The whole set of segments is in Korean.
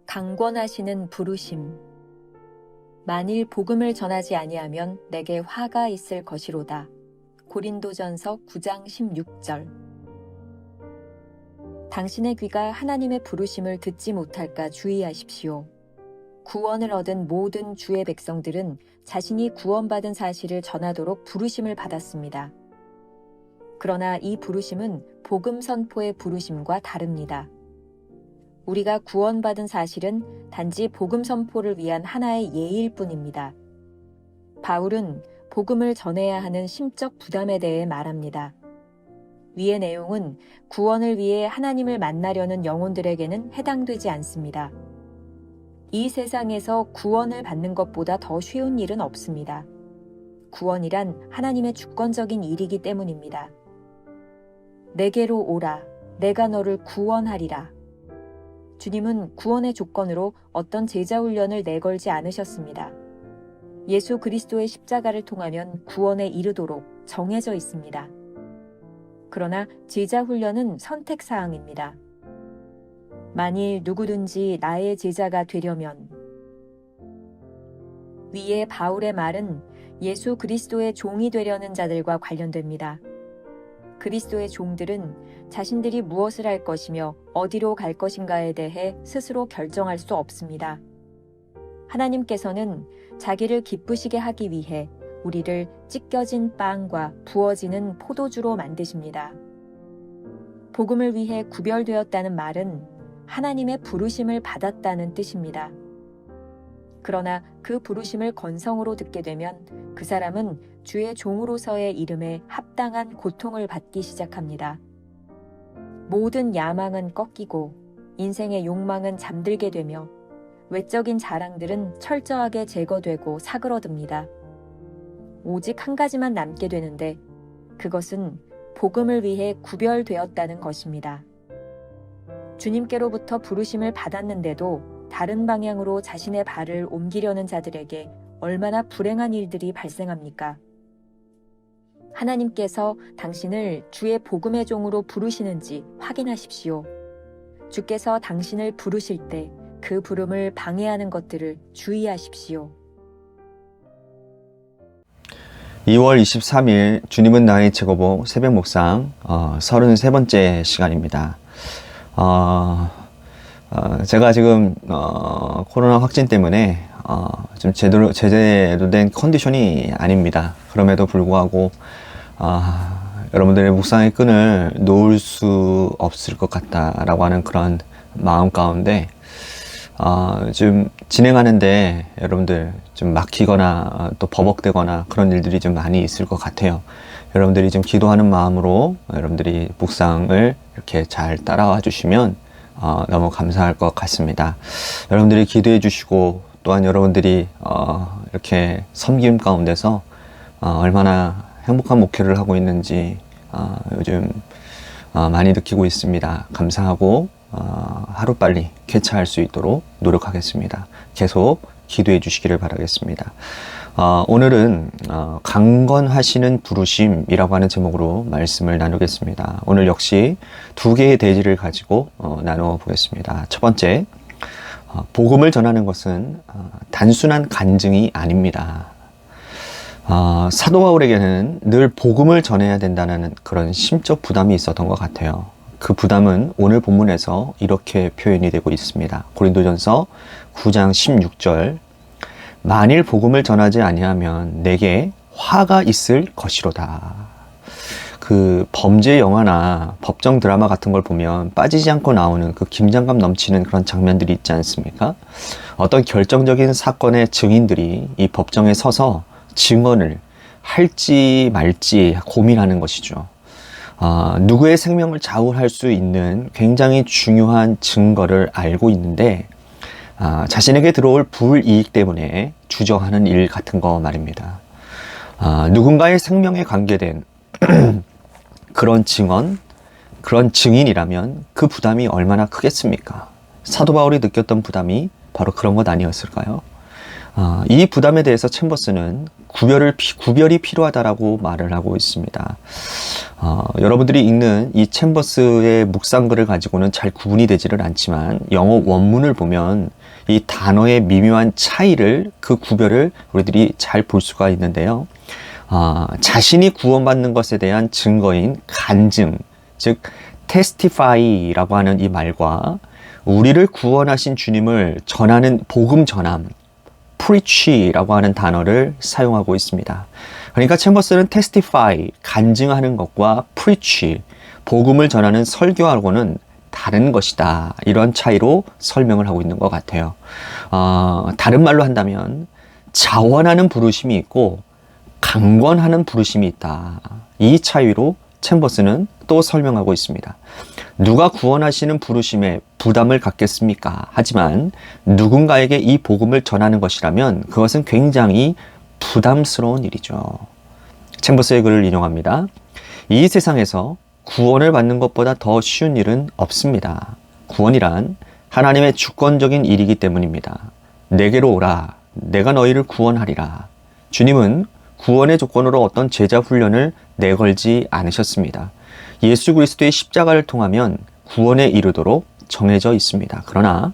강권하시는 부르심. 만일 복음을 전하지 아니하면 내게 화가 있을 것이로다. 고린도전서 9장 16절. 당신의 귀가 하나님의 부르심을 듣지 못할까 주의하십시오. 구원을 얻은 모든 주의 백성들은 자신이 구원받은 사실을 전하도록 부르심을 받았습니다. 그러나 이 부르심은 복음 선포의 부르심과 다릅니다. 우리가 구원받은 사실은 단지 복음 선포를 위한 하나의 예일 뿐입니다. 바울은 복음을 전해야 하는 심적 부담에 대해 말합니다. 위의 내용은 구원을 위해 하나님을 만나려는 영혼들에게는 해당되지 않습니다. 이 세상에서 구원을 받는 것보다 더 쉬운 일은 없습니다. 구원이란 하나님의 주권적인 일이기 때문입니다. 내게로 오라, 내가 너를 구원하리라. 주님은 구원의 조건으로 어떤 제자 훈련을 내걸지 않으셨습니다. 예수 그리스도의 십자가를 통하면 구원에 이르도록 정해져 있습니다. 그러나 제자 훈련은 선택사항입니다. 만일 누구든지 나의 제자가 되려면. 위에 바울의 말은 예수 그리스도의 종이 되려는 자들과 관련됩니다. 그리스도의 종들은 자신들이 무엇을 할 것이며 어디로 갈 것인가에 대해 스스로 결정할 수 없습니다. 하나님께서는 자기를 기쁘시게 하기 위해 우리를 찢겨진 빵과 부어지는 포도주로 만드십니다. 복음을 위해 구별되었다는 말은 하나님의 부르심을 받았다는 뜻입니다. 그러나 그 부르심을 건성으로 듣게 되면 그 사람은 주의 종으로서의 이름에 합당한 고통을 받기 시작합니다. 모든 야망은 꺾이고 인생의 욕망은 잠들게 되며 외적인 자랑들은 철저하게 제거되고 사그러듭니다. 오직 한 가지만 남게 되는데 그것은 복음을 위해 구별되었다는 것입니다. 주님께로부터 부르심을 받았는데도 다른 방향으로 자신의 발을 옮기려는 자들에게 얼마나 불행한 일들이 발생합니까? 하나님께서 당신을 주의 복음의 종으로 부르시는지 확인하십시오. 주께서 당신을 부르실 때 그 부름을 방해하는 것들을 주의하십시오. 2월 23일 주님은 나의 제거복 새벽 묵상 33번째 시간입니다. 제가 지금 코로나 확진 때문에 좀 제대로 된 컨디션이 아닙니다. 그럼에도 불구하고 여러분들의 묵상의 끈을 놓을 수 없을 것 같다라고 하는 그런 마음 가운데 좀 진행하는데 여러분들 좀 막히거나 또 버벅대거나 그런 일들이 좀 많이 있을 것 같아요. 여러분들이 좀 기도하는 마음으로 여러분들이 묵상을 이렇게 잘 따라와 주시면 너무 감사할 것 같습니다. 여러분들이 기도해 주시고 또한 여러분들이 이렇게 섬김 가운데서 얼마나 행복한 목회를 하고 있는지 요즘 많이 느끼고 있습니다. 감사하고 하루빨리 쾌차할 수 있도록 노력하겠습니다. 계속 기도해 주시기를 바라겠습니다. 오늘은 강건하시는 부르심이라고 하는 제목으로 말씀을 나누겠습니다. 오늘 역시 두 개의 대지를 가지고 나누어 보겠습니다. 첫 번째, 복음을 전하는 것은 단순한 간증이 아닙니다. 사도 바울에게는 늘 복음을 전해야 된다는 그런 심적 부담이 있었던 것 같아요. 그 부담은 오늘 본문에서 이렇게 표현이 되고 있습니다. 고린도전서 9장 16절, 만일 복음을 전하지 아니하면 내게 화가 있을 것이로다. 그 범죄 영화나 법정 드라마 같은 걸 보면 빠지지 않고 나오는 그 긴장감 넘치는 그런 장면들이 있지 않습니까? 어떤 결정적인 사건의 증인들이 이 법정에 서서 증언을 할지 말지 고민하는 것이죠. 누구의 생명을 좌우할 수 있는 굉장히 중요한 증거를 알고 있는데 자신에게 들어올 불이익 때문에 주저하는 일 같은 거 말입니다. 누군가의 생명에 관계된 그런 증언, 그런 증인이라면 그 부담이 얼마나 크겠습니까? 사도 바울이 느꼈던 부담이 바로 그런 것 아니었을까요? 이 부담에 대해서 챔버스는 구별이 필요하다라고 말을 하고 있습니다. 여러분들이 읽는 이 챔버스의 묵상글을 가지고는 잘 구분이 되지를 않지만 영어 원문을 보면 이 단어의 미묘한 차이를, 그 구별을 우리들이 잘 볼 수가 있는데요. 자신이 구원받는 것에 대한 증거인 간증, 즉 testify라고 하는 이 말과 우리를 구원하신 주님을 전하는 복음 전함, preach라고 하는 단어를 사용하고 있습니다. 그러니까 챔버스는 testify, 간증하는 것과 preach, 복음을 전하는 설교하고는 다른 것이다. 이런 차이로 설명을 하고 있는 것 같아요. 다른 말로 한다면 자원하는 부르심이 있고 강권하는 부르심이 있다. 이 차이로 챔버스는 또 설명하고 있습니다. 누가 구원하시는 부르심에 부담을 갖겠습니까? 하지만 누군가에게 이 복음을 전하는 것이라면 그것은 굉장히 부담스러운 일이죠. 챔버스의 글을 인용합니다. 이 세상에서 구원을 받는 것보다 더 쉬운 일은 없습니다. 구원이란 하나님의 주권적인 일이기 때문입니다. 내게로 오라. 내가 너희를 구원하리라. 주님은 구원의 조건으로 어떤 제자 훈련을 내걸지 않으셨습니다. 예수 그리스도의 십자가를 통하면 구원에 이르도록 정해져 있습니다. 그러나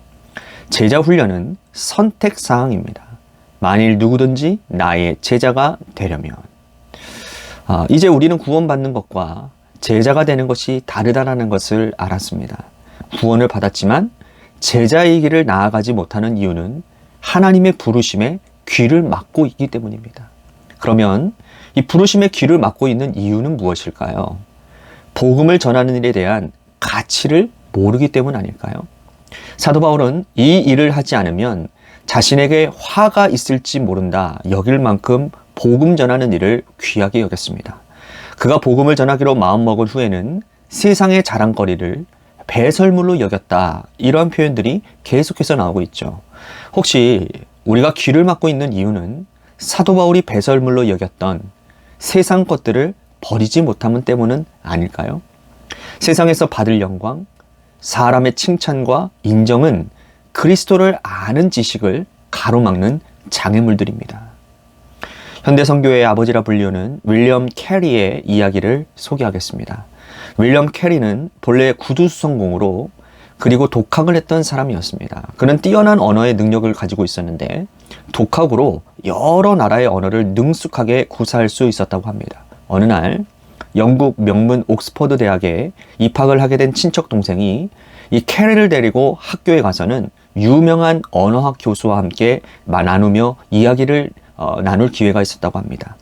제자 훈련은 선택사항입니다. 만일 누구든지 나의 제자가 되려면. 이제 우리는 구원받는 것과 제자가 되는 것이 다르다라는 것을 알았습니다. 구원을 받았지만 제자의 길을 나아가지 못하는 이유는 하나님의 부르심에 귀를 막고 있기 때문입니다. 그러면 이 부르심의 귀를 막고 있는 이유는 무엇일까요? 복음을 전하는 일에 대한 가치를 모르기 때문 아닐까요? 사도 바울은 이 일을 하지 않으면 자신에게 화가 있을지 모른다 여길 만큼 복음 전하는 일을 귀하게 여겼습니다. 그가 복음을 전하기로 마음먹은 후에는 세상의 자랑거리를 배설물로 여겼다. 이런 표현들이 계속해서 나오고 있죠. 혹시 우리가 귀를 막고 있는 이유는 사도 바울이 배설물로 여겼던 세상 것들을 버리지 못함은 때문은 아닐까요? 세상에서 받을 영광, 사람의 칭찬과 인정은 그리스도를 아는 지식을 가로막는 장애물들입니다. 현대 선교의 아버지라 불리우는 윌리엄 캐리의 이야기를 소개하겠습니다. 윌리엄 캐리는 본래 구두수성공으로 그리고 독학을 했던 사람이었습니다. 그는 뛰어난 언어의 능력을 가지고 있었는데 독학으로 여러 나라의 언어를 능숙하게 구사할 수 있었다고 합니다. 어느 날 영국 명문 옥스퍼드 대학에 입학을 하게 된 친척 동생이 이 캐리를 데리고 학교에 가서는 유명한 언어학 교수와 함께 나누며 이야기를 나눌 기회가 있었다고 합니다.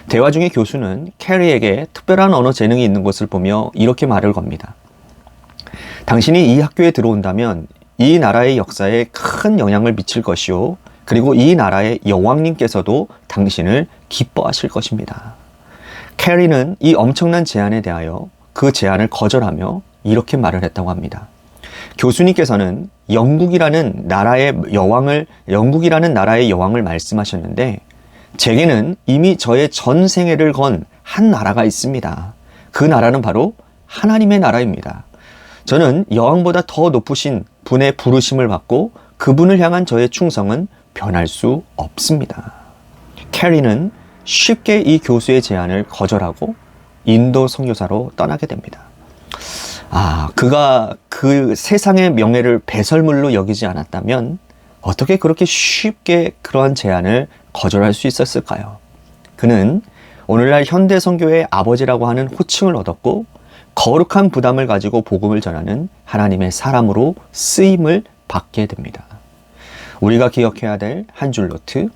대화 중에 교수는 캐리에게 특별한 언어 재능이 있는 것을 보며 이렇게 말을 겁니다. 당신이 이 학교에 들어온다면 이 나라의 역사에 큰 영향을 미칠 것이요. 그리고 이 나라의 여왕님께서도 당신을 기뻐하실 것입니다. 캐리는 이 엄청난 제안에 대하여 그 제안을 거절하며 이렇게 말을 했다고 합니다. 교수님께서는 영국이라는 나라의 여왕을 말씀하셨는데 제게는 이미 저의 전 생애를 건 한 나라가 있습니다. 그 나라는 바로 하나님의 나라입니다. 저는 여왕보다 더 높으신 분의 부르심을 받고 그분을 향한 저의 충성은 변할 수 없습니다. 캐리는 쉽게 이 교수의 제안을 거절하고 인도 선교사로 떠나게 됩니다. 그가 그 세상의 명예를 배설물로 여기지 않았다면 어떻게 그렇게 쉽게 그러한 제안을 거절할 수 있었을까요? 그는 오늘날 현대 선교의 아버지라고 하는 호칭을 얻었고 거룩한 부담을 가지고 복음을 전하는 하나님의 사람으로 쓰임을 받게 됩니다. 우리가 기억해야 될 한 줄 노트.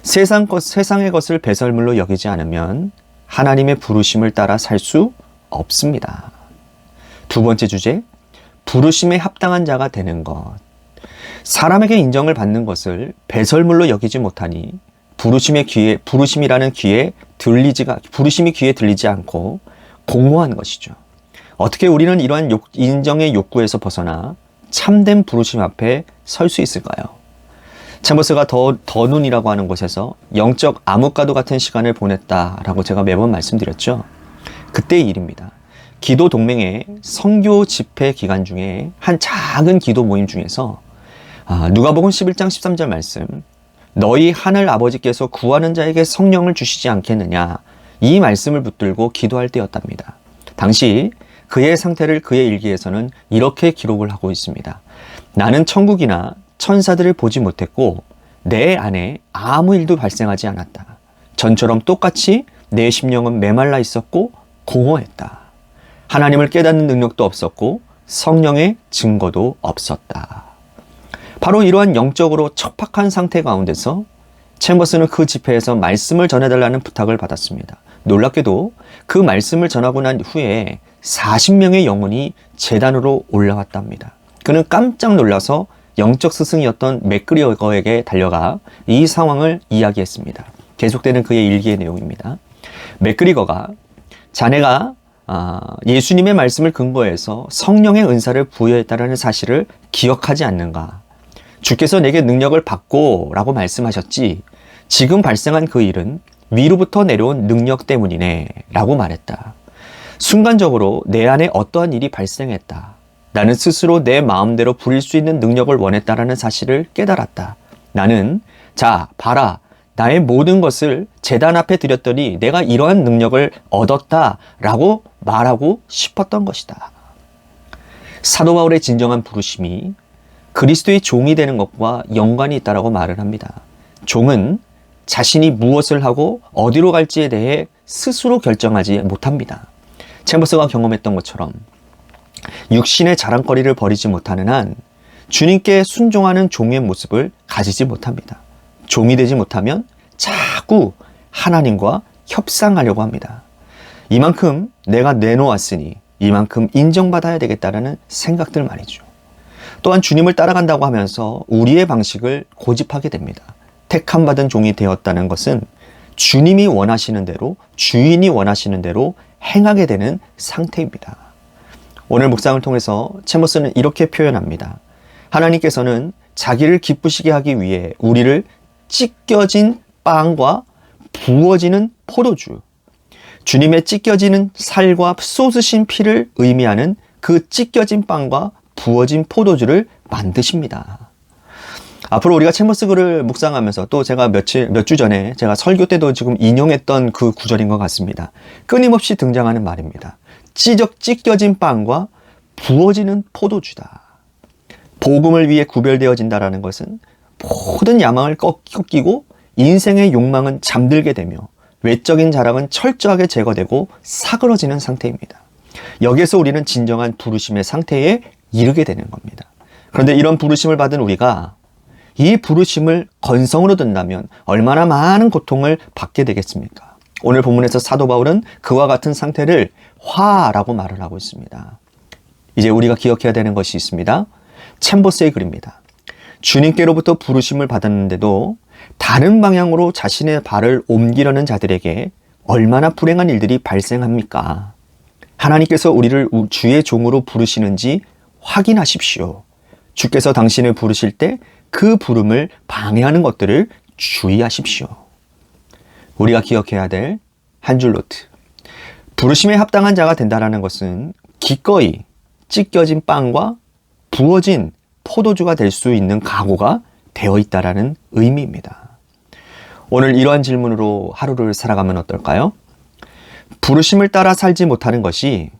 세상의 것을 배설물로 여기지 않으면 하나님의 부르심을 따라 살 수 없습니다. 두 번째 주제, 부르심에 합당한 자가 되는 것. 사람에게 인정을 받는 것을 배설물로 여기지 못하니 부르심이 귀에 들리지 않고 공허한 것이죠. 어떻게 우리는 이러한 인정의 욕구에서 벗어나 참된 부르심 앞에 설 수 있을까요? 챔버스가 더눈이라고 하는 곳에서 영적 암흑과도 같은 시간을 보냈다라고 제가 매번 말씀드렸죠. 그때의 일입니다. 기도 동맹의 선교 집회 기간 중에 한 작은 기도 모임 중에서 누가복음 11장 13절 말씀, 너희 하늘 아버지께서 구하는 자에게 성령을 주시지 않겠느냐, 이 말씀을 붙들고 기도할 때였답니다. 당시 그의 상태를 그의 일기에서는 이렇게 기록을 하고 있습니다. 나는 천국이나 천사들을 보지 못했고 내 안에 아무 일도 발생하지 않았다. 전처럼 똑같이 내 심령은 메말라 있었고 공허했다. 하나님을 깨닫는 능력도 없었고 성령의 증거도 없었다. 바로 이러한 영적으로 척박한 상태 가운데서 챔버스는 그 집회에서 말씀을 전해달라는 부탁을 받았습니다. 놀랍게도 그 말씀을 전하고 난 후에 40명의 영혼이 제단으로 올라왔답니다. 그는 깜짝 놀라서 영적 스승이었던 맥그리거에게 달려가 이 상황을 이야기했습니다. 계속되는 그의 일기의 내용입니다. 맥그리거가 자네가 예수님의 말씀을 근거해서 성령의 은사를 부여했다는 사실을 기억하지 않는가? 주께서 내게 능력을 받고 라고 말씀하셨지 지금 발생한 그 일은 위로부터 내려온 능력 때문이네 라고 말했다. 순간적으로 내 안에 어떠한 일이 발생했다. 나는 스스로 내 마음대로 부릴 수 있는 능력을 원했다라는 사실을 깨달았다. 나는 자 봐라 나의 모든 것을 제단 앞에 드렸더니 내가 이러한 능력을 얻었다라고 말하고 싶었던 것이다. 사도 바울의 진정한 부르심이 그리스도의 종이 되는 것과 연관이 있다라고 말을 합니다. 종은 자신이 무엇을 하고 어디로 갈지에 대해 스스로 결정하지 못합니다. 챔버스가 경험했던 것처럼 육신의 자랑거리를 버리지 못하는 한 주님께 순종하는 종의 모습을 가지지 못합니다. 종이 되지 못하면 자꾸 하나님과 협상하려고 합니다. 이만큼 내가 내놓았으니 이만큼 인정받아야 되겠다라는 생각들 말이죠. 또한 주님을 따라간다고 하면서 우리의 방식을 고집하게 됩니다. 택함받은 종이 되었다는 것은 주님이 원하시는 대로, 주인이 원하시는 대로 행하게 되는 상태입니다. 오늘 묵상을 통해서 챔버스는 이렇게 표현합니다. 하나님께서는 자기를 기쁘시게 하기 위해 우리를 찢겨진 빵과 부어지는 포도주, 주님의 찢겨지는 살과 쏟으신 피를 의미하는 그 찢겨진 빵과 부어진 포도주를 만드십니다. 앞으로 우리가 챔버스 글을 묵상하면서 또 제가 몇 주 전에 제가 설교 때도 지금 인용했던 그 구절인 것 같습니다. 끊임없이 등장하는 말입니다. 찢겨진 빵과 부어지는 포도주다. 복음을 위해 구별되어진다라는 것은 모든 야망을 꺾이고 인생의 욕망은 잠들게 되며 외적인 자랑은 철저하게 제거되고 사그러지는 상태입니다. 여기에서 우리는 진정한 부르심의 상태에 이르게 되는 겁니다. 그런데 이런 부르심을 받은 우리가 이 부르심을 건성으로 든다면 얼마나 많은 고통을 받게 되겠습니까? 오늘 본문에서 사도 바울은 그와 같은 상태를 화라고 말을 하고 있습니다. 이제 우리가 기억해야 되는 것이 있습니다. 챔버스의 글입니다. 주님께로부터 부르심을 받았는데도 다른 방향으로 자신의 발을 옮기려는 자들에게 얼마나 불행한 일들이 발생합니까? 하나님께서 우리를 주의 종으로 부르시는지 확인하십시오. 주께서 당신을 부르실 때 그 부름을 방해하는 것들을 주의하십시오. 우리가 기억해야 될 한 줄 노트. 부르심에 합당한 자가 된다는 것은 기꺼이 찢겨진 빵과 부어진 포도주가 될 수 있는 각오가 되어 있다는 의미입니다. 오늘 이러한 질문으로 하루를 살아가면 어떨까요? 부르심을 따라 살지 못하는 것이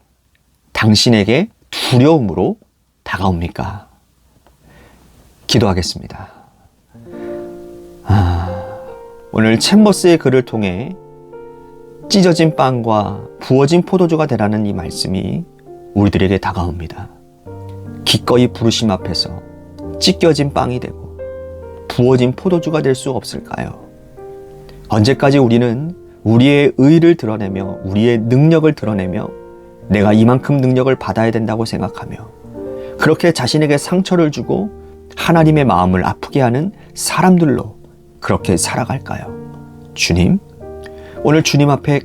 당신에게 두려움으로 다가옵니까? 기도하겠습니다. 오늘 챔버스의 글을 통해 찢어진 빵과 부어진 포도주가 되라는 이 말씀이 우리들에게 다가옵니다. 기꺼이 부르심 앞에서 찢겨진 빵이 되고 부어진 포도주가 될 수 없을까요? 언제까지 우리는 우리의 의를 드러내며 우리의 능력을 드러내며 내가 이만큼 능력을 받아야 된다고 생각하며 그렇게 자신에게 상처를 주고 하나님의 마음을 아프게 하는 사람들로 그렇게 살아갈까요? 주님, 오늘 주님 앞에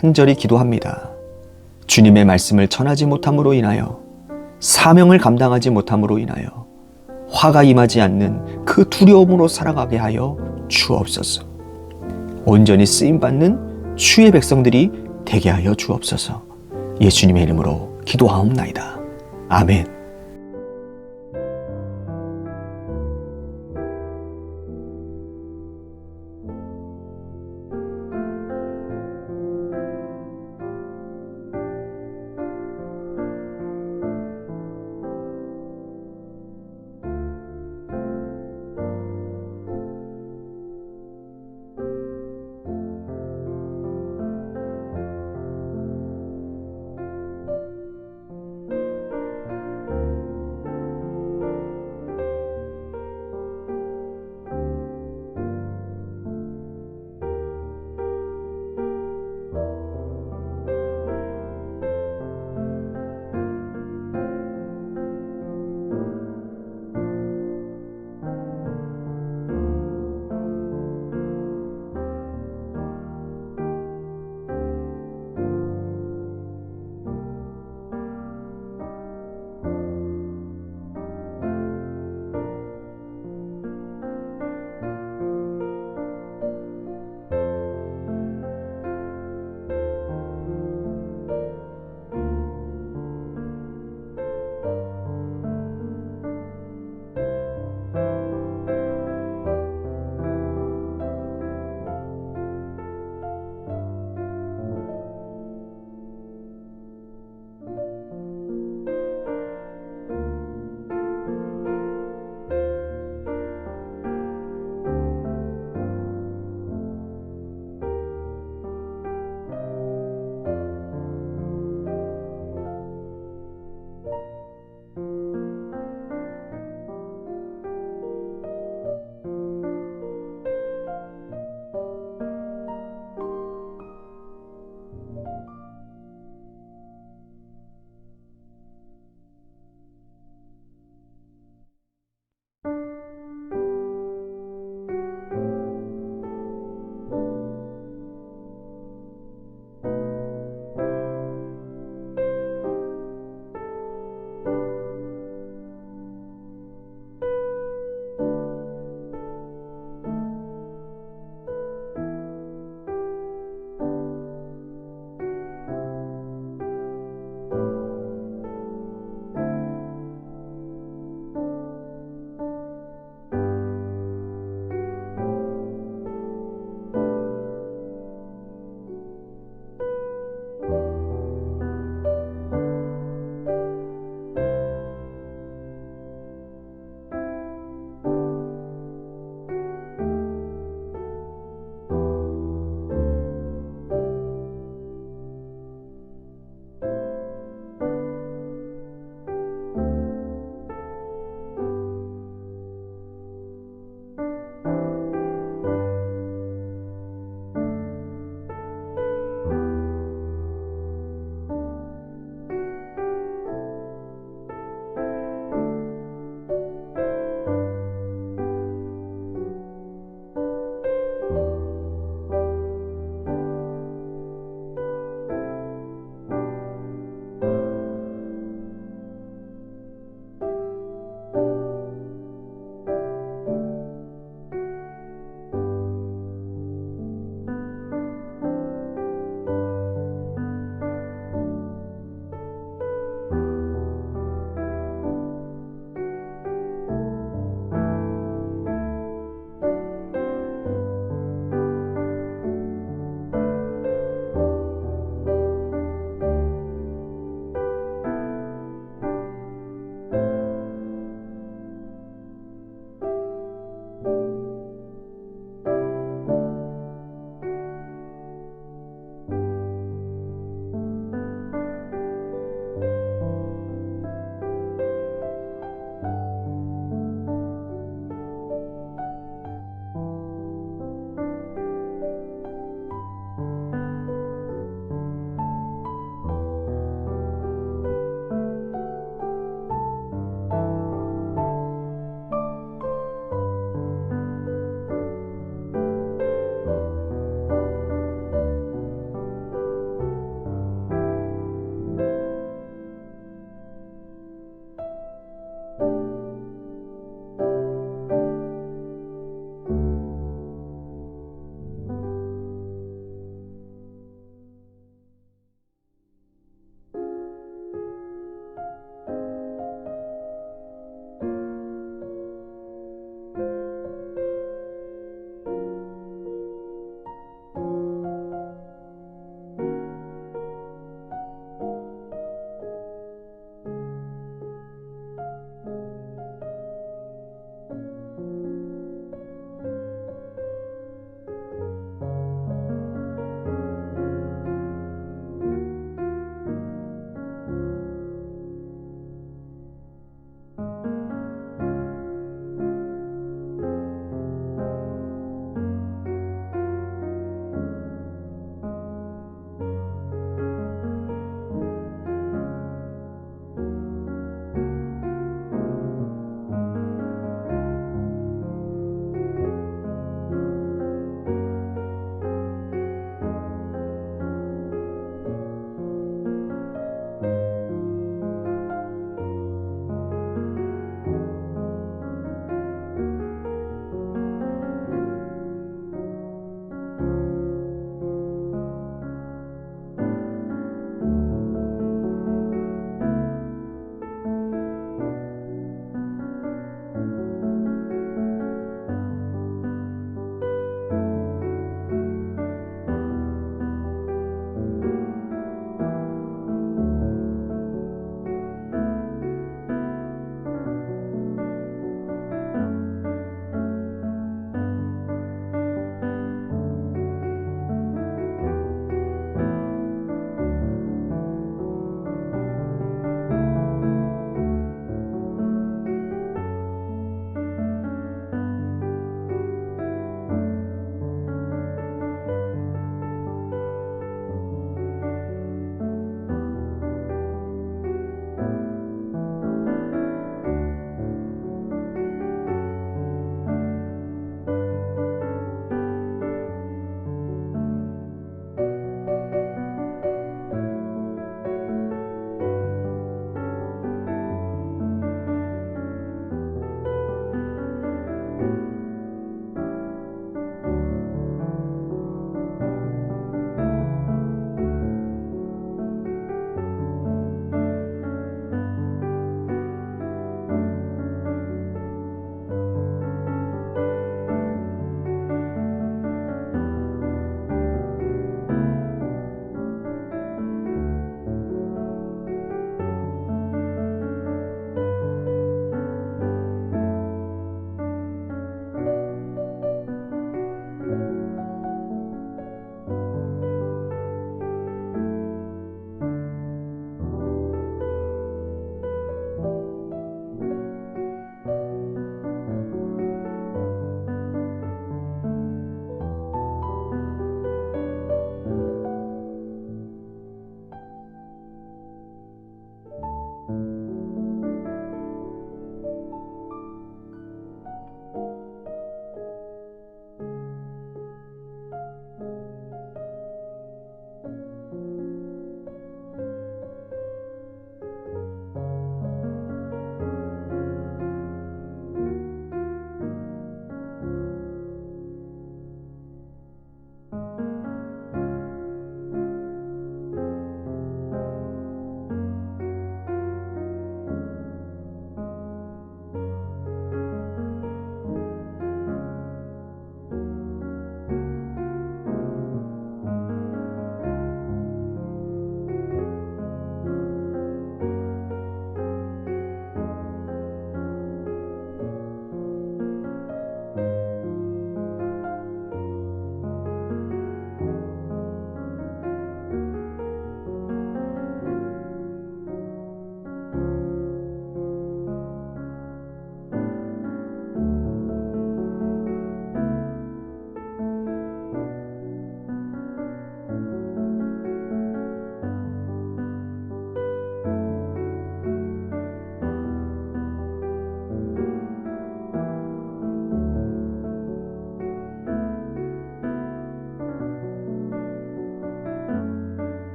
간절히 기도합니다. 주님의 말씀을 전하지 못함으로 인하여 사명을 감당하지 못함으로 인하여 화가 임하지 않는 그 두려움으로 살아가게 하여 주옵소서. 온전히 쓰임받는 주의 백성들이 되게 하여 주옵소서. 예수님의 이름으로 기도하옵나이다. 아멘.